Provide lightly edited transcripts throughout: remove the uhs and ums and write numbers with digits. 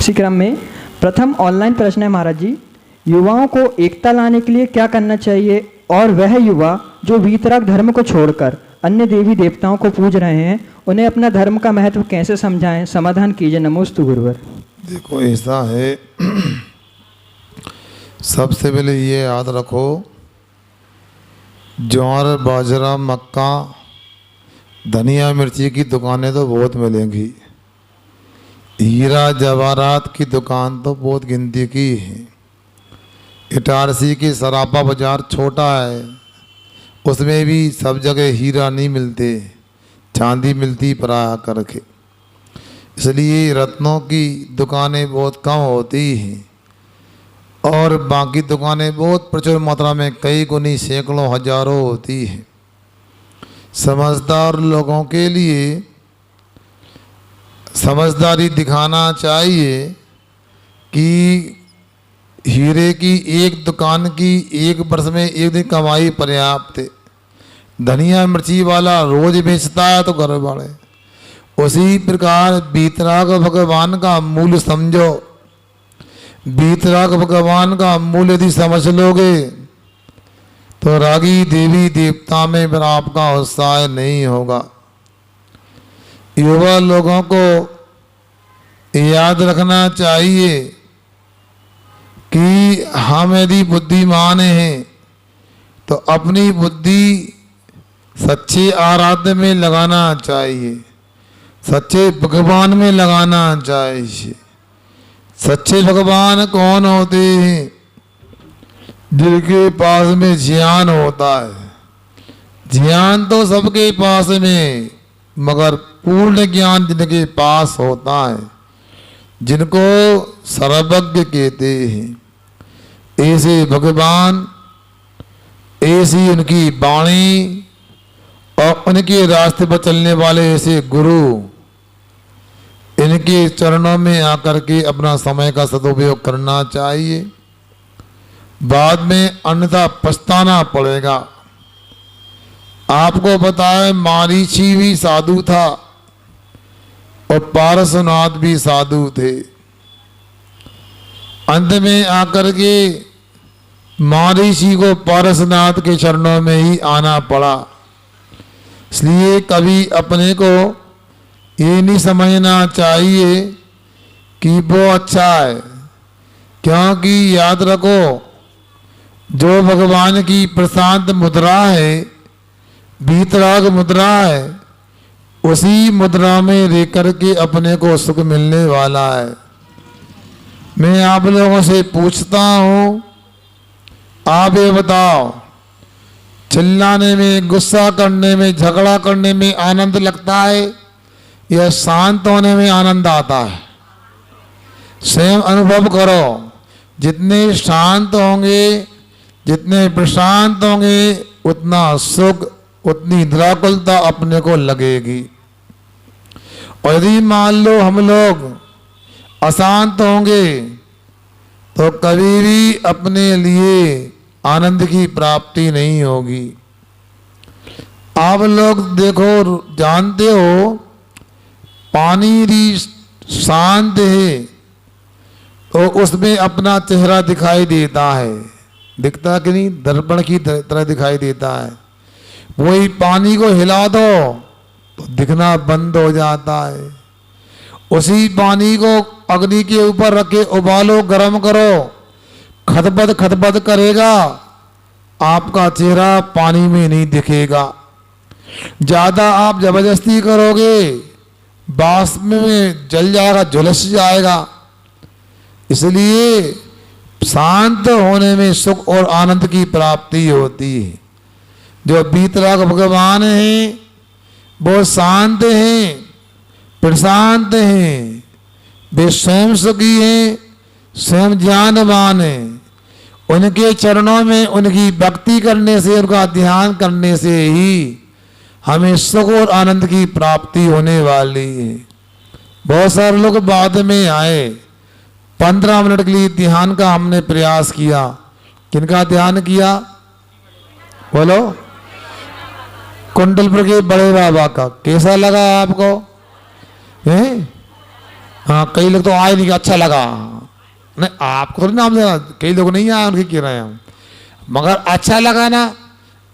उसी क्रम में प्रथम ऑनलाइन प्रश्न है महाराज जी, युवाओं को एकता लाने के लिए क्या करना चाहिए और वह युवा जो वीतराग धर्म को छोड़कर अन्य देवी देवताओं को पूज रहे हैं उन्हें अपना धर्म का महत्व कैसे समझाएं? समाधान कीजिए। नमोस्तु गुरुवर। देखो ऐसा है, सबसे पहले ये याद रखो, ज्वार बाजरा मक्का धनिया मिर्ची की दुकानें तो बहुत मिलेंगी, हीरा जवाहरात की दुकान तो बहुत गिनती की है। इटारसी की सरापा बाजार छोटा है, उसमें भी सब जगह हीरा नहीं मिलते, चांदी मिलती पराया करके, इसलिए रत्नों की दुकानें बहुत कम होती हैं और बाकी दुकानें बहुत प्रचुर मात्रा में कई गुनी सैकड़ों हजारों होती हैं। समझदार लोगों के लिए समझदारी दिखाना चाहिए कि हीरे की एक दुकान की एक वर्ष में एक दिन कमाई पर्याप्त है। धनिया मिर्ची वाला रोज बेचता है तो घर वाले, उसी प्रकार वीतराग भगवान का मूल समझो। वीतराग भगवान का मूल यदि समझ लोगे तो रागी देवी देवता में फिर आपका उत्साह नहीं होगा। युवा लोगों को याद रखना चाहिए कि हम यदि बुद्धिमान हैं तो अपनी बुद्धि सच्चे आराध्य में लगाना चाहिए, सच्चे भगवान में लगाना चाहिए। सच्चे भगवान कौन होते हैं? जिनके पास में ज्ञान होता है। ज्ञान तो सबके पास में, मगर पूर्ण ज्ञान जिनके पास होता है, जिनको सर्वज्ञ कहते हैं, ऐसे भगवान, ऐसी उनकी वाणी और उनके रास्ते पर चलने वाले ऐसे गुरु, इनके चरणों में आकर के अपना समय का सदुपयोग करना चाहिए। बाद में अन्यथा पछताना पड़ेगा। आपको बताए मारीची भी साधु था और पारसनाथ भी साधु थे। अंत में आकर के मारीची को पारसनाथ के चरणों में ही आना पड़ा। इसलिए कभी अपने को ये नहीं समझना चाहिए कि वो अच्छा है, क्योंकि याद रखो जो भगवान की प्रशांत मुद्रा है, वीतराग मुद्रा है, उसी मुद्रा में रह करके अपने को सुख मिलने वाला है। मैं आप लोगों से पूछता हूँ, आप ये बताओ, चिल्लाने में, गुस्सा करने में, झगड़ा करने में आनंद लगता है या शांत होने में आनंद आता है? स्वयं अनुभव करो। जितने शांत होंगे, जितने प्रशांत होंगे, उतना सुख, उतनी निराकुलता अपने को लगेगी। और यदि मान लो हम लोग अशांत होंगे तो कभी भी अपने लिए आनंद की प्राप्ति नहीं होगी। आप लोग देखो, जानते हो पानी यदि शांत है तो उसमें अपना चेहरा दिखाई देता है, दिखता कि नहीं? दर्पण की तरह दिखाई देता है। वही पानी को हिला दो तो दिखना बंद हो जाता है। उसी पानी को अग्नि के ऊपर रखे उबालो, गर्म करो, खदबद खदबद करेगा, आपका चेहरा पानी में नहीं दिखेगा। ज्यादा आप जबरदस्ती करोगे, बाष्प में जल जाएगा, झुलस जाएगा। इसलिए शांत होने में सुख और आनंद की प्राप्ति होती है। जो वीतराग भगवान हैं वो शांत हैं, प्रशांत हैं, वे स्वयं सुखी हैं, स्वयं ज्ञानवान हैं। उनके चरणों में उनकी भक्ति करने से, उनका ध्यान करने से ही हमें सुख और आनंद की प्राप्ति होने वाली है। बहुत सारे लोग बाद में आए, 15 मिनट के लिए ध्यान का हमने प्रयास किया। किनका ध्यान किया? बोलो। कुंडलपुर के बड़े बाबा का। कैसा लगा आपको? हैं? हाँ, कई लोग तो आए नहीं कि अच्छा लगा, नहीं आपको थोड़ी नाम देना, कई लोग नहीं आए उनके कह रहे हैं हम, मगर अच्छा लगा ना,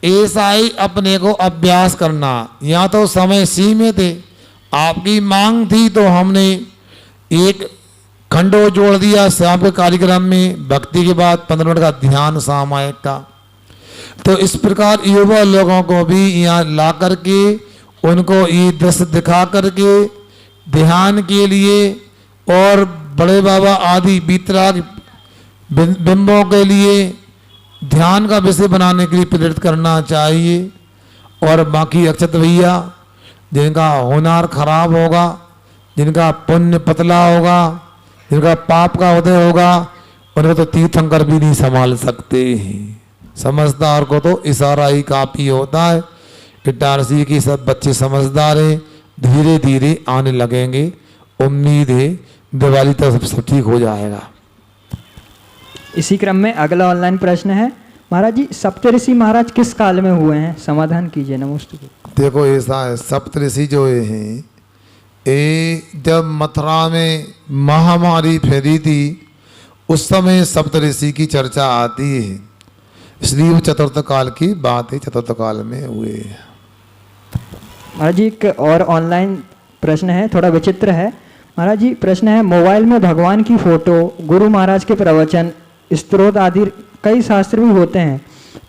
ऐसा ही अपने को अभ्यास करना। यहाँ तो समय सीमित है, आपकी मांग थी तो हमने एक खंडो जोड़ दिया शाम के कार्यक्रम में, भक्ति के बाद 15 मिनट का ध्यान सामायिक का। तो इस प्रकार युवा लोगों को भी यहाँ ला करके उनको ये दृश्य दिखा करके ध्यान के लिए और बड़े बाबा आदि बीतराग बिंबों के लिए ध्यान का विषय बनाने के लिए प्रेरित करना चाहिए। और बाकी अक्षत भैया जिनका हुनर खराब होगा, जिनका पुण्य पतला होगा, जिनका पाप का उदय होगा, उनको तो तीर्थंकर भी नहीं संभाल सकते। समझदार को तो इशारा ही काफी होता है। इटारसी की सब बच्चे समझदार हैं, धीरे धीरे आने लगेंगे। उम्मीद है दिवाली तक सब ठीक हो जाएगा। इसी क्रम में अगला ऑनलाइन प्रश्न है, महाराज जी सप्तऋषि महाराज किस काल में हुए हैं, समाधान कीजिए। नमस्ते। देखो ऐसा है, सप्तऋषि जो हैं ये जब मथुरा में महामारी फैली थी उस समय सप्तऋषि की चर्चा आती है, इसलिए वो चतुर्थ काल की बात है, चतुर्थ काल में हुए। महाराज जी एक और ऑनलाइन प्रश्न है, थोड़ा विचित्र है। महाराज जी प्रश्न है, मोबाइल में भगवान की फोटो, गुरु महाराज के प्रवचन, स्तोत्र आदि कई शास्त्र भी होते हैं,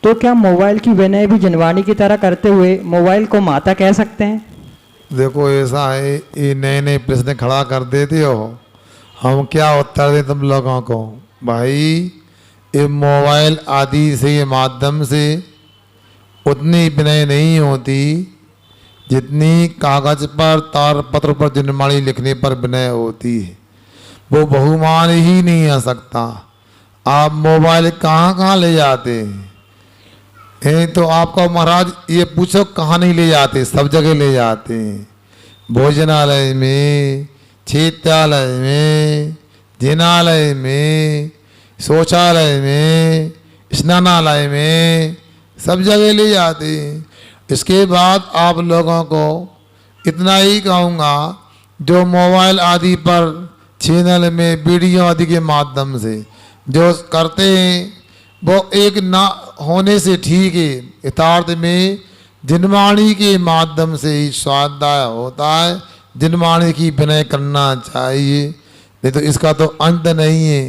तो क्या मोबाइल की विनय भी जनवाणी की तरह करते हुए मोबाइल को माता कह सकते हैं? देखो ऐसा है, ये नए नए प्रश्न खड़ा कर देते हो, हम क्या उत्तर दें तुम लोगों को। भाई ये मोबाइल आदि से माध्यम से उतनी विनय नहीं होती जितनी कागज पर तार पत्र पर जनवाणी लिखने पर विनय होती है। वो बहुमान ही नहीं आ सकता। आप मोबाइल कहाँ कहाँ ले जाते हैं, तो आपको महाराज ये पूछो कहाँ नहीं ले जाते, सब जगह ले जाते हैं। भोजनालय में, क्षेत्रालय में, जिनालय में, शौचालय में, स्नानालय में, सब जगह ले जाते हैं। इसके बाद आप लोगों को इतना ही कहूँगा, जो मोबाइल आदि पर चैनल में वीडियो आदि के माध्यम से जो करते हैं वो एक ना होने से ठीक है, यथार्थ में जनवाणी के माध्यम से ही स्वाध्याय होता है। जनवाणी की विनय करना चाहिए, नहीं तो इसका तो अंत नहीं है,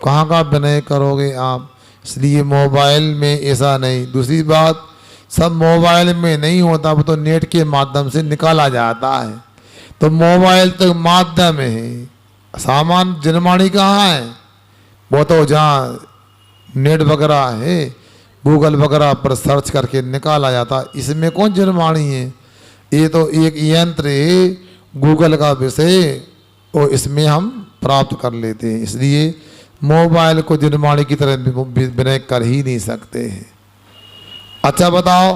कहाँ का विनय करोगे आप। इसलिए मोबाइल में ऐसा नहीं। दूसरी बात, सब मोबाइल में नहीं होता, वो तो नेट के माध्यम से निकाला जाता है। तो मोबाइल तो माध्यम है, सामान जनवाणी कहाँ है, वो तो जहाँ नेट वगैरह है, गूगल वगैरह पर सर्च करके निकाला जाता। इसमें कौन जनवाणी है, ये तो एक यंत्र है गूगल का विषय, और इसमें हम प्राप्त कर लेते हैं। इसलिए मोबाइल को जनवाणी की तरह विनय कर ही नहीं सकते हैं। अच्छा बताओ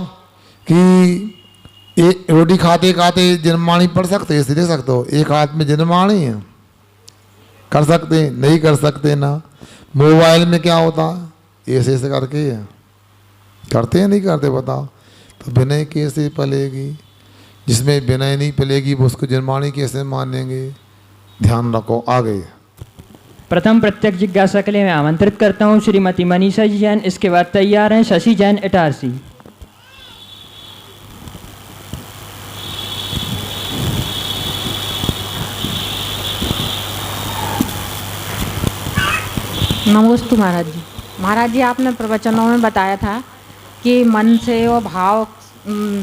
कि ये रोटी खाते खाते जनवाणी पढ़ सकते हैं, दे सकते हो, एक हाथ में जनवाणी है, कर सकते हैं? नहीं कर सकते ना। मोबाइल में क्या होता है, ऐसे ऐसे करके करते हैं, नहीं करते, बताओ। तो विनय कैसे पलेगी, जिसमें विनय नहीं पलेगी वो उसको जनवाणी कैसे मानेंगे। ध्यान रखो। आगे प्रथम प्रत्यक्ष जिज्ञासा के लिए मैं आमंत्रित करता हूँ श्रीमती मनीषा जी जैन, इसके बाद तैयार हैं शशि जैन इटारसी। नमस्ते महाराज जी। महाराज जी आपने प्रवचनों में बताया था कि मन से और भाव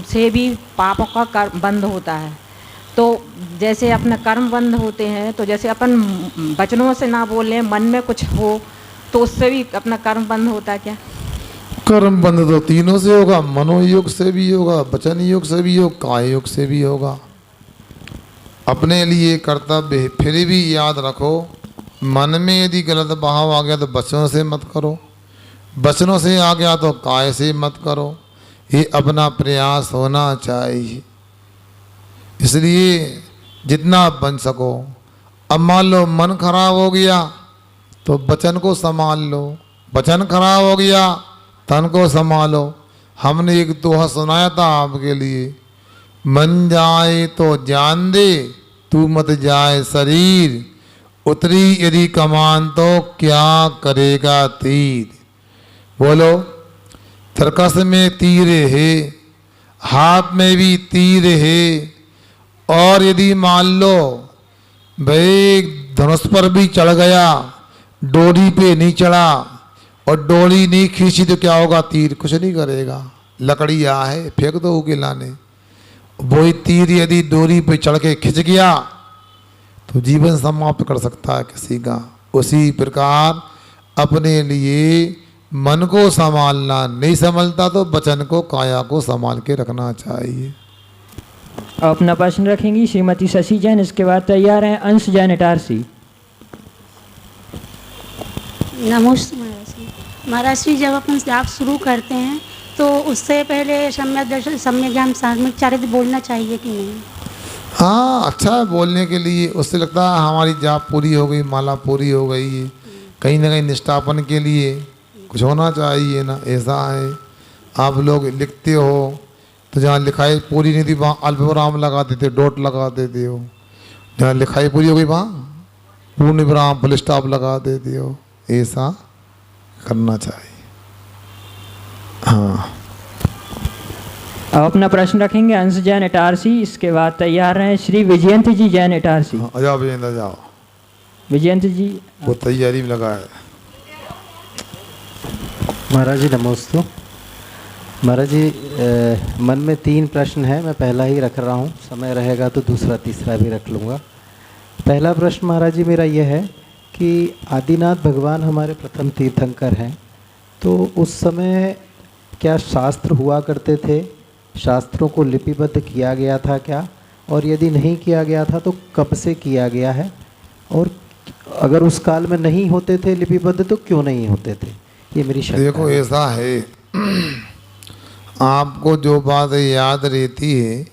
से भी पापों का कर्म बंद होता है। तो जैसे अपने कर्म बंद होते हैं, तो जैसे अपन वचनों से ना बोले, मन में कुछ हो, तो उससे भी अपना कर्म बंद होता है क्या? कर्म बंद तो तीनों से होगा, मनोयोग से भी होगा, वचन योग से भी होगा, काय योग से भी होगा। अपने लिए कर्तव्य। फिर भी याद रखो, मन में यदि गलत भाव आ गया तो वचनों से मत करो, वचनों से आ गया तो काय से मत करो। ये अपना प्रयास होना चाहिए। इसलिए जितना बन सको। अब मान लो मन खराब हो गया तो वचन को संभाल लो, वचन खराब हो गया तन को संभालो। हमने एक दोहा सुनाया था आपके लिए, मन जाए तो जान दे, तू मत जाए शरीर, उतरी यदि कमान तो क्या करेगा तीर। बोलो, तरकस में तीर है, हाथ में भी तीर है, और यदि मान लो भाई धनुष पर भी चढ़ गया, डोरी पे नहीं चढ़ा और डोरी नहीं खींची तो क्या होगा? तीर कुछ नहीं करेगा। लकड़ी यहाँ है, फेंक दो उके लाने। वही तीर यदि डोरी पे चढ़ के खिंच गया तो जीवन समाप्त कर सकता है किसी का। उसी प्रकार अपने लिए मन को संभालना नहीं संभलता तो वचन को, काया को संभाल के रखना चाहिए। अपना प्रश्न रखेंगी श्रीमती शशि जैन। इसके बाद तैयार हैं अंश जैन इटारसी। नमस्ते महाराज जी, जब अपन जाप शुरू करते हैं तो उससे पहले सम्यक दर्शन, सम्यक ज्ञान, सामयिक चारित्र बोलना चाहिए कि नहीं? हाँ, अच्छा है बोलने के लिए। उससे लगता है हमारी जाप पूरी हो गई, माला पूरी हो गई है। कहीं ना कहीं निष्ठापन के लिए कुछ होना चाहिए ना, ऐसा है। आप लोग लिखते हो तो जहाँ लिखाई पूरी नहीं थी वहाँ अल्पविराम लगा देते, डॉट लगा देते हो। जहाँ लिखाई पूरी हो गई वहाँ पूर्ण विराम, फुल स्टॉप लगा देते हो। ऐसा करना चाहिए। हाँ, अब अपना प्रश्न रखेंगे अंश जैन इटारसी। इसके बाद तैयार हैं श्री विजयंत जी जैन इटारसी। आ जाओ विजेंद्र, जाओ। विजयंत जी, वो तैयारी में लगा है। महाराज जी नमस्ते। महाराज जी, मन में 3 प्रश्न है, मैं पहला ही रख रहा हूँ, समय रहेगा तो दूसरा तीसरा भी रख लूँगा। पहला प्रश्न महाराज जी मेरा यह है कि आदिनाथ भगवान हमारे प्रथम तीर्थंकर हैं, तो उस समय क्या शास्त्र हुआ करते थे? शास्त्रों को लिपिबद्ध किया गया था क्या? और यदि नहीं किया गया था तो कब से किया गया है? और अगर उस काल में नहीं होते थे लिपिबद्ध तो क्यों नहीं होते थे? ये मेरी शंका है। देखो, ऐसा है, आपको जो बात याद रहती है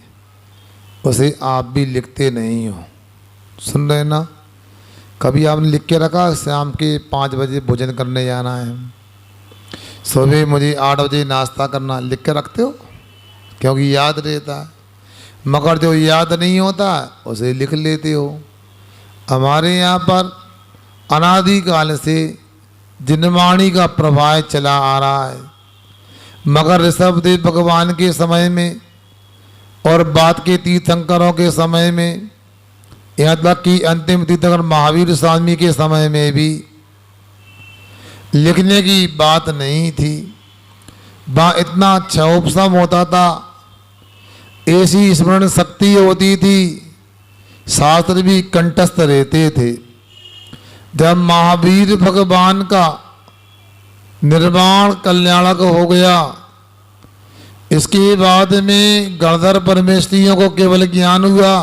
उसे आप भी लिखते नहीं हो। सुन रहे ना? कभी आपने लिख के रखा शाम के 5 बजे भोजन करने जाना है, सुबह मुझे 8 बजे नाश्ता करना, लिख के रखते हो? क्योंकि याद रहता है। मगर जो याद नहीं होता उसे लिख लेते हो। हमारे यहाँ पर अनादिकाल से जिनवाणी का प्रवाह चला आ रहा है। मगर ऋषभदेव भगवान के समय में और बाद के तीर्थंकरों के समय में, यहाँ तक कि अंतिम तीर्थंकर महावीर स्वामी के समय में भी लिखने की बात नहीं थी। वहाँ इतना अच्छा उपशम होता था, ऐसी स्मरण शक्ति होती थी, शास्त्र भी कंठस्थ रहते थे। जब महावीर भगवान का निर्वाण कल्याणक हो गया, इसके बाद में गणधर परमेश्वरियों को केवल ज्ञान हुआ,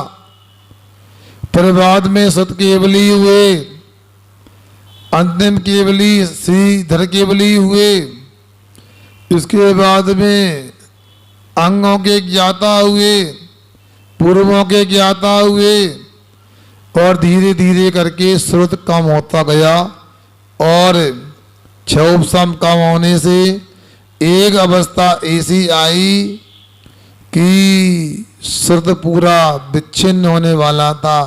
फिर बाद में सत केवली हुए, अंतिम केवली श्रीधर केवली हुए, इसके बाद में अंगों के ज्ञाता हुए, पूर्वों के ज्ञाता हुए, और धीरे धीरे करके श्रुत कम होता गया और क्षोभसम कम होने से एक अवस्था ऐसी आई कि श्रुत पूरा विच्छिन्न होने वाला था।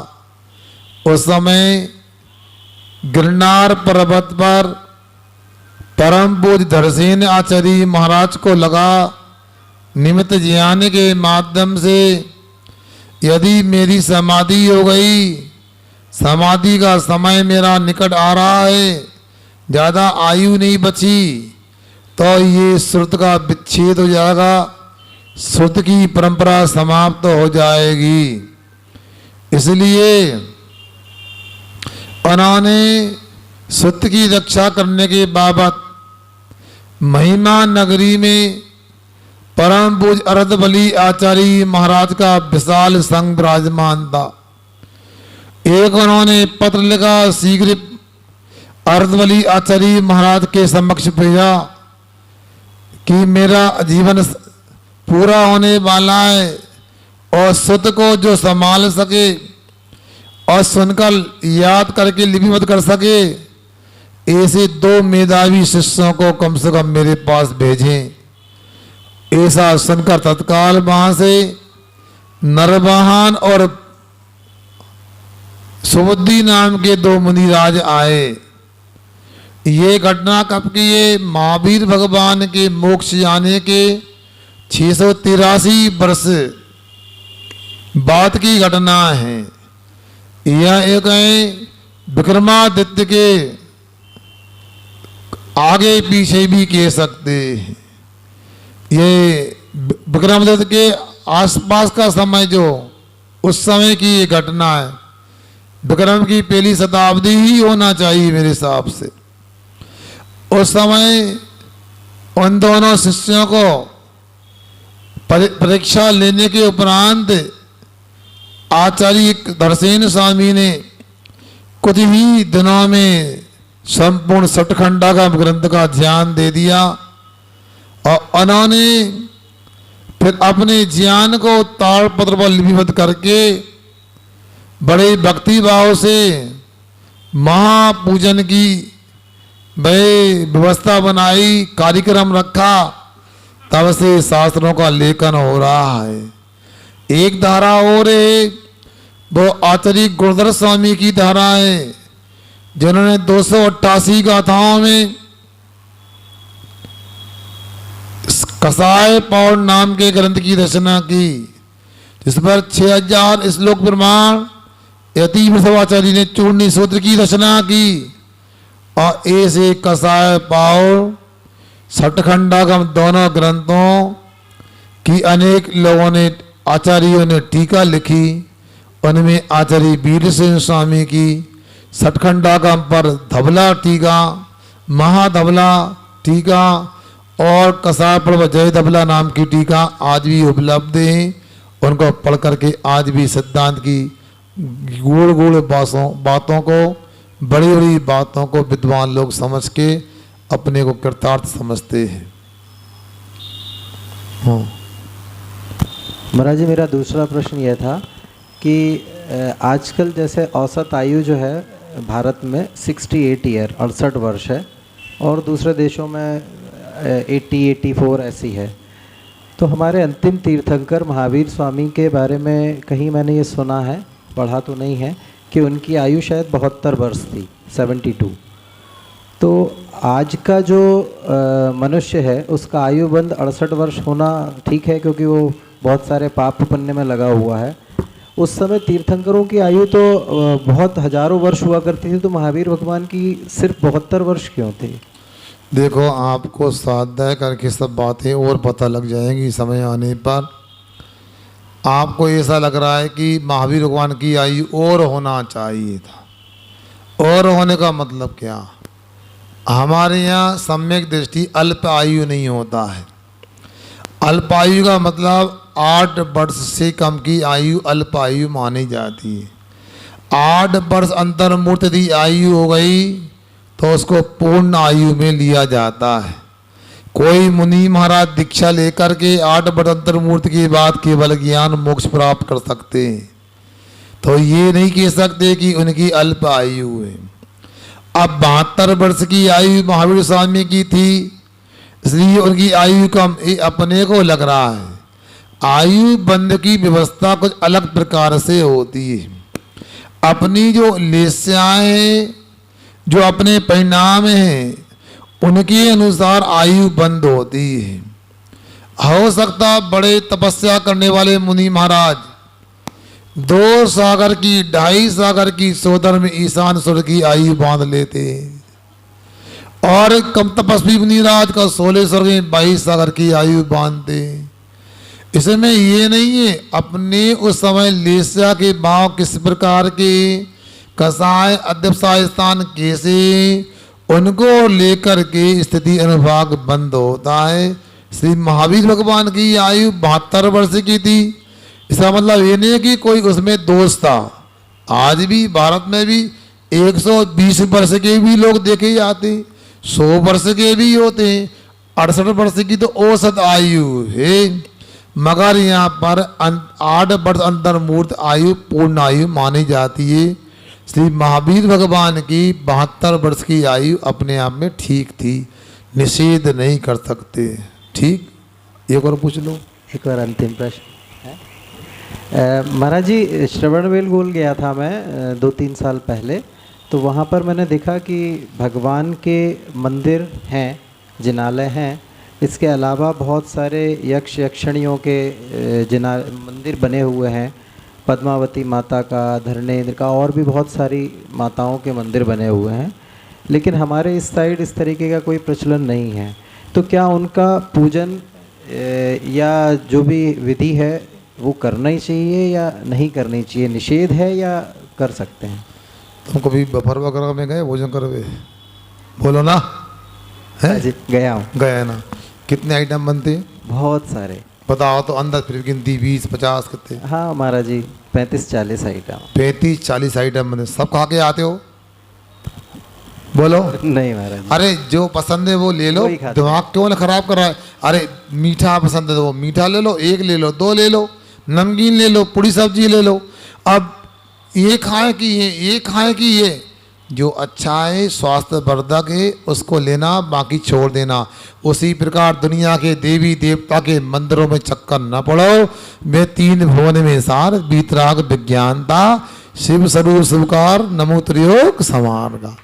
उस समय गिरनार पर्वत पर परम पूज्य धरसेन आचार्य महाराज को लगा निमित्त ज्ञान के माध्यम से यदि मेरी समाधि हो गई, समाधि का समय मेरा निकट आ रहा है, ज़्यादा आयु नहीं बची, तो ये श्रुत का विच्छेद हो जाएगा, श्रुत की परंपरा समाप्त हो जाएगी। इसलिए उन्होंने श्रुत की रक्षा करने के बाबत महिमा नगरी में परम पूज्य अरदबली आचार्य महाराज का विशाल संघ विराजमान था। एक उन्होंने पत्र लिखा, शीघ्र अरदबली आचार्य महाराज के समक्ष भेजा कि मेरा जीवन पूरा होने वाला है और श्रुत को जो संभाल सके और सुनकर याद करके लिपिबद्ध कर सके, ऐसे 2 मेधावी शिष्यों को कम से कम मेरे पास भेजें। ऐसा सुनकर तत्काल वहां से नरवाहन और सुबुद्धि नाम के दो मुनिराज आए। ये घटना कब की? ये महावीर भगवान के मोक्ष जाने के 683 वर्ष बाद की घटना है। यह एक विक्रमादित्य के आगे पीछे भी कह सकते हैं। ये विक्रमादित्य के आसपास का समय, जो उस समय की ये घटना है, विक्रम की पहली शताब्दी ही होना चाहिए मेरे हिसाब से। उस समय उन दोनों शिष्यों को परीक्षा लेने के उपरांत आचार्य धरसेन स्वामी ने कुछ ही दिनों में संपूर्ण सठखंडा का ग्रंथ का ध्यान दे दिया और उन्होंने फिर अपने ज्ञान को ताड़पत्र पर लिपिबद्ध करके बड़े भक्ति भाव से महापूजन की व्यवस्था बनाई, कार्यक्रम रखा। तब से शास्त्रों का लेखन हो रहा है। एक धारा और है, वो आचार्य गुरुधर स्वामी की धारा है, जिन्होंने 288 गाथाओं में कसाय पौड़ नाम के ग्रंथ की रचना की, जिस पर 6000 श्लोक प्रमाण यतीश्वराचार्य ने चूर्णी सूत्र की रचना की। और ऐसे कसाय पौड़ सठखंडागम दोनों ग्रंथों की अनेक लोगों ने, आचार्यों ने टीका लिखी। उनमें आचार्य वीरसेन स्वामी की सठखंडागम पर धबला टीका, महाधबला टीका और कसाय पौड़ जय धबला नाम की टीका आज भी उपलब्ध हैं। उनको पढ़ करके आज भी सिद्धांत की गूढ़ गूढ़ बातों को, बड़ी बड़ी बातों को विद्वान लोग समझ के अपने को कृतार्थ समझते हैं। हाँ महाराज जी, मेरा दूसरा प्रश्न यह था कि आजकल जैसे औसत आयु जो है भारत में 68 ईयर 68 वर्ष है और दूसरे देशों में 80-84 ऐसी है। तो हमारे अंतिम तीर्थंकर महावीर स्वामी के बारे में कहीं मैंने ये सुना है, पढ़ा तो नहीं है, कि उनकी आयु शायद 72 वर्ष थी, 72। तो आज का जो मनुष्य है उसका आयु बंद 68 वर्ष होना ठीक है, क्योंकि वो बहुत सारे पाप पुण्य में लगा हुआ है। उस समय तीर्थंकरों की आयु तो बहुत हजारों वर्ष हुआ करती थी, तो महावीर भगवान की सिर्फ 72 वर्ष क्यों थी? देखो, आपको स्वाध्याय करके सब बातें और पता लग जाएंगी समय आने पर। आपको ऐसा लग रहा है कि महावीर भगवान की आयु और होना चाहिए था। और होने का मतलब क्या? हमारे यहाँ सम्यक दृष्टि अल्प आयु नहीं होता है। अल्प आयु का मतलब 8 वर्ष से कम की आयु अल्प आयु मानी जाती है। 8 वर्ष अंतर्मूर्त यदि आयु हो गई तो उसको पूर्ण आयु में लिया जाता है। कोई मुनि महाराज दीक्षा लेकर के 8 वर्ष अंतर्मूर्त के बाद केवल ज्ञान मोक्ष प्राप्त कर सकते हैं, तो ये नहीं कह सकते कि उनकी अल्प आयु है। अब 72 वर्ष की आयु महावीर स्वामी की थी, इसलिए उनकी आयु कम अपने को लग रहा है। आयु बंध की व्यवस्था कुछ अलग प्रकार से होती है। अपनी जो लेस्याएं हैं, जो अपने परिणाम हैं, उनके अनुसार आयु बंद होती है। हो सकता बड़े तपस्या करने वाले मुनि महाराज 2 सागर की 2.5 सागर की सोदर में ईशान सूर्य की आयु बांध लेते, और कम तपस्वी मुनिराज का 16 स्वर्ग में 22 सागर की आयु बांधते। इसमें ये नहीं है अपने उस समय लेस्या के भाव किस प्रकार के, कसाय अध्यवसाय स्थान कैसे, उनको लेकर के स्थिति अनुभाग बंद होता है। श्री महावीर भगवान की आयु 72 वर्ष की थी। इसका मतलब ये नहीं है कि कोई उसमें दोष था। आज भी भारत में भी 120 वर्ष के भी लोग देखे जाते, 100 वर्ष के भी होते हैं। 68 वर्ष की तो औसत आयु है, मगर यहाँ पर 8 वर्ष अंतर्मूर्त आयु पूर्ण आयु मानी जाती है। श्री महावीर भगवान की 72 वर्ष की आयु अपने आप में ठीक थी, निषेध नहीं कर सकते। ठीक, एक और पूछ लो। एक बार अंतिम प्रश्न है। महाराज जी, श्रवणबेलगोल गया था मैं 2-3 साल पहले, तो वहाँ पर मैंने देखा कि भगवान के मंदिर हैं, जिनालय हैं। इसके अलावा बहुत सारे यक्ष यक्षणियों के मंदिर बने हुए हैं। पद्मावती माता का, धरणेन्द्र का, और भी बहुत सारी माताओं के मंदिर बने हुए हैं। लेकिन हमारे इस साइड इस तरीके का कोई प्रचलन नहीं है। तो क्या उनका पूजन या जो भी विधि है वो करना ही चाहिए या नहीं करनी चाहिए? निषेध है या कर सकते हैं? तुम कभी बफर वगैरह में गए भोजन करवे? बोलो ना। है जी, गया हूँ। गए ना। कितने आइटम बनते हैं? बहुत सारे। बताओ तो, अंदर फिर गिनती 20-50 कितने? हाँ महाराज जी, 35-40 आइटम। 35-40 आइटम बनते, सब खा के आते हो? बोलो। नहीं महाराज जी। अरे जो पसंद है वो ले लो, दिमाग क्यों खराब कर रहा है? अरे मीठा पसंद है तो वो मीठा ले लो, 1 ले लो, 2 ले लो, नमकीन ले लो, पूड़ी सब्जी ले लो। अब ये खाएं कि ये खाएं कि ये, जो अच्छा है स्वास्थ्यवर्धक है उसको लेना, बाकी छोड़ देना। उसी प्रकार दुनिया के देवी देवता के मंदिरों में चक्कर न पड़ो। मैं 3 भुवन में सार, वीतराग विज्ञानता, शिव स्वरूप शिवकार, नमो त्रियोग समार्गा।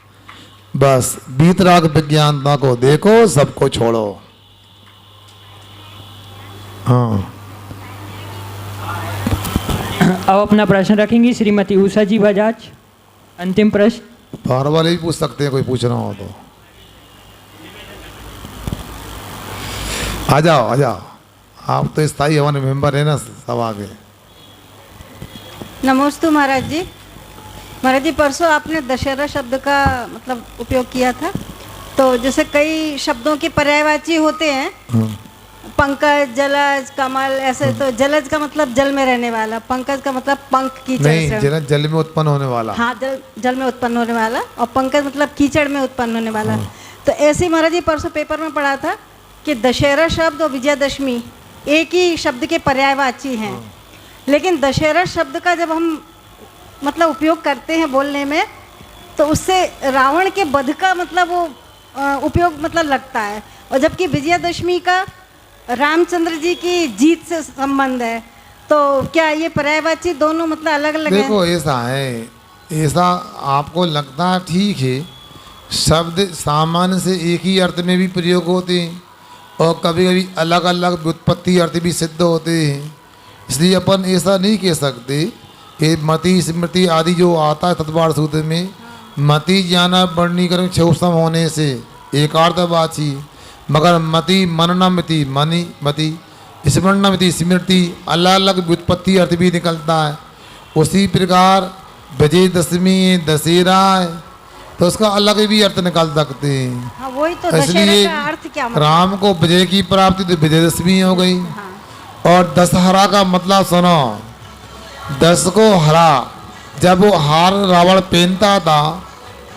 बस वीतराग विज्ञानता को देखो, सबको छोड़ो। हाँ, अब अपना प्रश्न रखेंगी श्रीमती उषा जी बजाज। अंतिम प्रश्न। बार वाले भी पूछ सकते हैं, कोई पूछना हो तो। आ जाओ आ जाओ, आप तो स्थायी हमारे मेंबर है ना सभा के। नमोस्तु महाराज जी। महाराज जी, परसों आपने दशहरा शब्द का मतलब उपयोग किया था। तो जैसे कई शब्दों के पर्यायवाची होते हैं, पंकज, जलज, कमल, ऐसे। तो जलज का मतलब जल में रहने वाला, पंकज का मतलब पंख कीचड़ नहीं, से। जल में उत्पन्न होने वाला। हाँ, जल में उत्पन्न होने वाला, और पंकज मतलब कीचड़ में उत्पन्न होने वाला। तो ऐसे ही महाराज जी परसों पेपर में पढ़ा था कि दशहरा शब्द और विजयादशमी एक ही शब्द के पर्यायवाची हैं। लेकिन दशहरा शब्द का जब हम मतलब उपयोग करते हैं बोलने में, तो उससे रावण के वध का मतलब वो उपयोग मतलब लगता है, और जबकि विजयादशमी का रामचंद्र जी की जीत से संबंध है। तो क्या ये पर्यायवाची दोनों मतलब अलग अलग है? देखो ऐसा है, ऐसा आपको लगता है ठीक है, शब्द सामान्य से एक ही अर्थ में भी प्रयोग होते हैं और कभी कभी अलग अलग व्युत्पत्ति अर्थ भी सिद्ध होते हैं। इसलिए अपन ऐसा नहीं कह सकते कि मति स्मृति आदि जो आता है तत्वार सूत्र में, मति ज्ञान वर्णीकरण क्षोषम होने से एकार्थवाची, मगर मति मननमिति मनि मति स्मरणमिति स्मृति अलग अलग व्युत्पत्ति अर्थ भी निकलता है। उसी प्रकार विजयदशमी दशहरा है तो उसका अलग भी अर्थ निकाल सकते हैं। हाँ, वही तो दशहरा का अर्थ क्या मतलब? राम को विजय की प्राप्ति तो विजयदशमी हो गई। हाँ। और दशहरा का मतलब सुनो, 10 को हरा, जब वो हार रावण पहनता था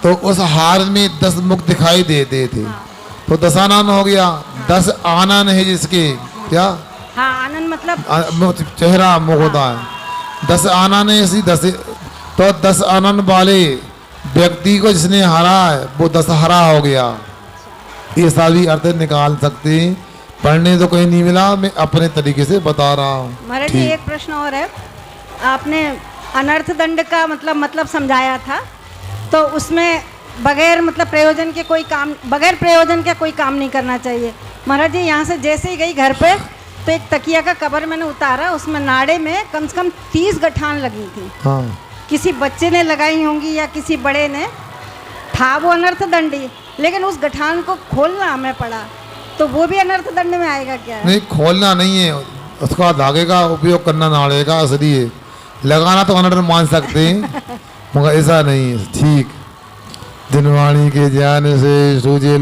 तो उस हार में 10 मुख दिखाई देते थे। हाँ। तो 10 आनन हो गया। हाँ। 10 आनन है जिसके, क्या? हाँ, आनन मतलब चेहरा मुख होता है। 10 आनन है ऐसी 10, तो 10 आनन वाले व्यक्ति को जिसने हरा है वो दशहरा हो गया। ये सारी अर्थ निकाल सकते हैं, पढ़ने तो कहीं नहीं मिला, मैं अपने तरीके से बता रहा हूँ। महाराज जी एक प्रश्न और है, आपने अनर्थ दंड का मतलब समझाया था, तो उसमें बगैर प्रयोजन के कोई काम नहीं करना चाहिए। महाराज जी यहाँ से जैसे ही गई घर पे, तो एक तकिया का कवर मैंने उतारा, उसमें नाड़े में कम से कम 30 गठान लगी थी। हाँ। किसी बच्चे ने लगाई होंगी या किसी बड़े ने, था वो अनर्थ दंडी, लेकिन उस गठान को खोलना हमें पड़ा, तो वो भी अनर्थ दंड में आएगा क्या? नहीं, खोलना नहीं है, उसका धागे का उपयोग करना नाड़े का असली है। लगाना तो अनर्थ मान सकते हैं मगर ऐसा नहीं है। ठीक, दिनवाणी के ज्ञान से सूझे